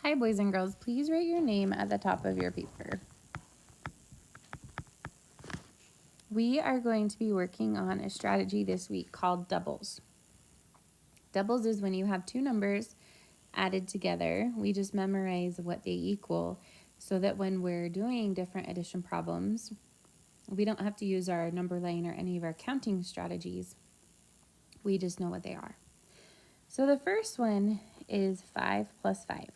Hi, boys and girls. Please write your name at the top of your paper. We are going to be working on a strategy this week called doubles. Doubles is when you have two numbers added together. We just memorize what they equal so that when we're doing different addition problems, we don't have to use our number line or any of our counting strategies. We just know what they are. So the first one is 5 plus 5.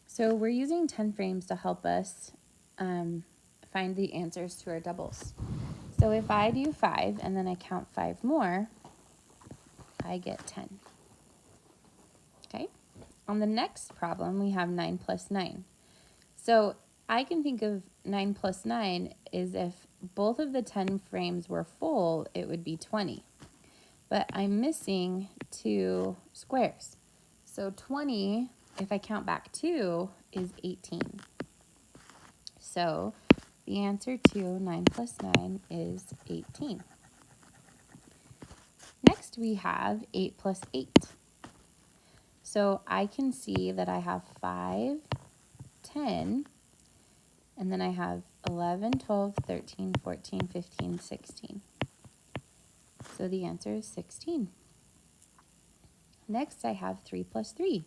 So we're using 10 frames to help us find the answers to our doubles. So if I do 5 and then I count 5 more, I get 10. Okay? On the next problem, we have 9 plus 9. So I can think of 9 plus 9 is if both of the 10 frames were full, it would be 20. But I'm missing 2 squares. So 20, if I count back 2, is 18. So the answer to 9 plus 9 is 18. Next we have 8 plus 8. So I can see that I have 5, 10, and then I have 11, 12, 13, 14, 15, 16. So the answer is 16. Next I have 3 plus 3.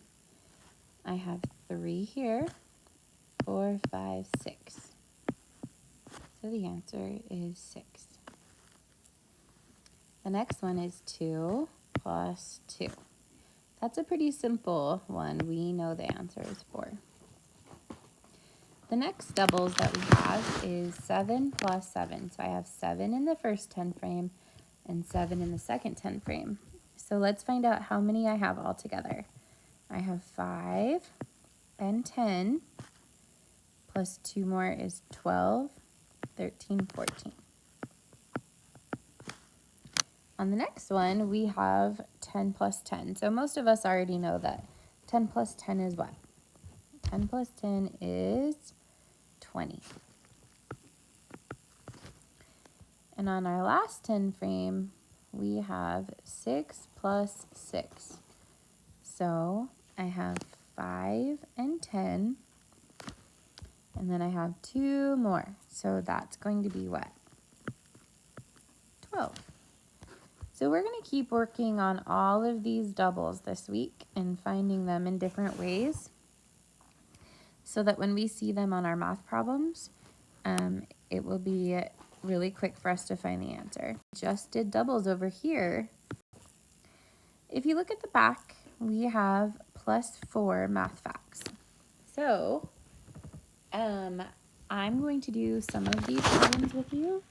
I have 3 here, 4, 5, 6. So the answer is 6. The next one is 2 plus 2. That's a pretty simple one. We know the answer is 4. The next doubles that we have is 7 plus 7. So I have 7 in the first 10 frame and 7 in the second 10 frame. So let's find out how many I have altogether. I have 5 and 10 plus 2 more is 12, 13, 14. On the next one, we have 10 plus 10. So most of us already know that 10 plus 10 is what? 10 plus 10 is 20. And on our last 10 frame, we have 6 plus 6. So I have 5 and 10, and then I have 2 more. So that's going to be what? 12. So we're going to keep working on all of these doubles this week and finding them in different ways so that when we see them on our math problems, it will be really quick for us to find the answer. Just did doubles over here. If you look at the back, we have plus 4 math facts. So I'm going to do some of these problems with you,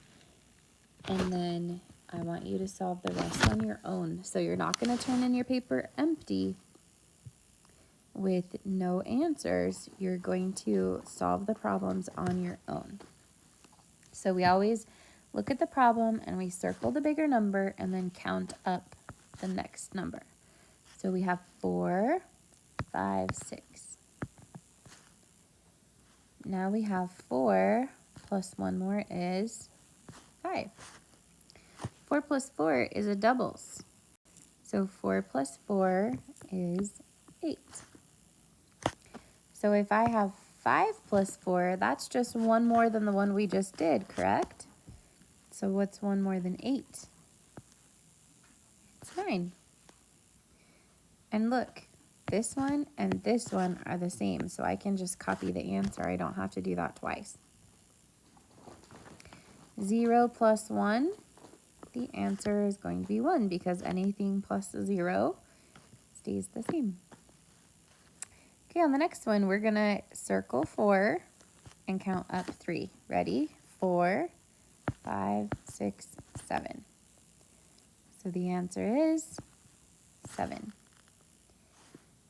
and then I want you to solve the rest on your own. So you're not going to turn in your paper empty with no answers. You're going to solve the problems on your own. So we always look at the problem and we circle the bigger number and then count up the next number. So we have 4, 5, 6. Now we have 4 plus 1 more is 5. 4 plus 4 is a doubles. So 4 plus 4 is 8. So if I have 5 plus 4, that's just one more than the one we just did, correct? So what's one more than 8? It's 9. And look, this one and this one are the same, so I can just copy the answer. I don't have to do that twice. 0 plus 1, the answer is going to be 1 because anything plus 0 stays the same. Okay, on the next one, we're going to circle 4 and count up 3. Ready? 4, 5, 6, 7. So the answer is 7.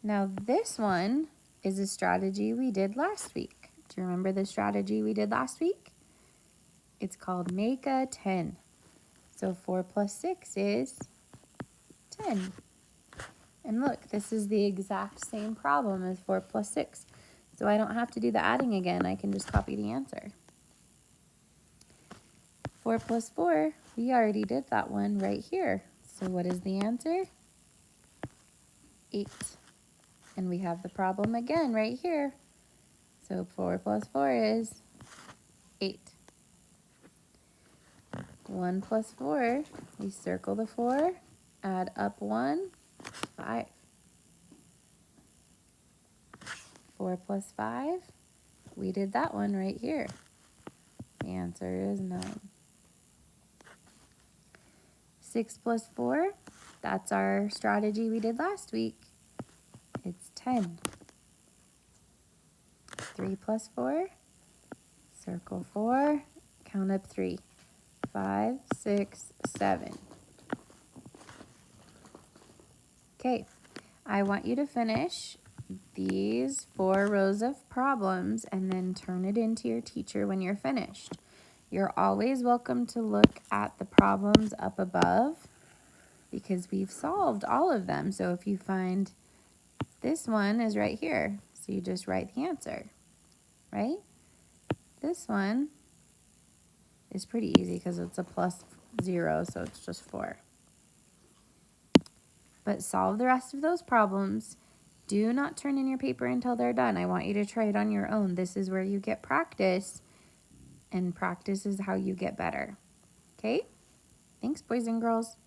Now this one is a strategy we did last week. Do you remember the strategy we did last week? It's called make a 10. So 4 plus 6 is 10. And look, this is the exact same problem as 4 plus 6. So I don't have to do the adding again. I can just copy the answer. 4 plus 4, we already did that one right here. So what is the answer? 8. And we have the problem again right here. So 4 plus 4 is 8. 1 plus 4, we circle the 4, add up 1, 5. 4 plus 5, we did that one right here. The answer is 9. 6 plus 4, that's our strategy we did last week. It's 10. 3 plus 4, circle 4, count up 3. 5, 6, 7. Okay, I want you to finish these 4 rows of problems and then turn it into your teacher when you're finished. You're always welcome to look at the problems up above because we've solved all of them. So if you find this one is right here, so you just write the answer, right? This one is pretty easy because it's a plus 0, so it's just 4. But solve the rest of those problems. Do not turn in your paper until they're done. I want you to try it on your own. This is where you get practice, and practice is how you get better. Okay? Thanks, boys and girls.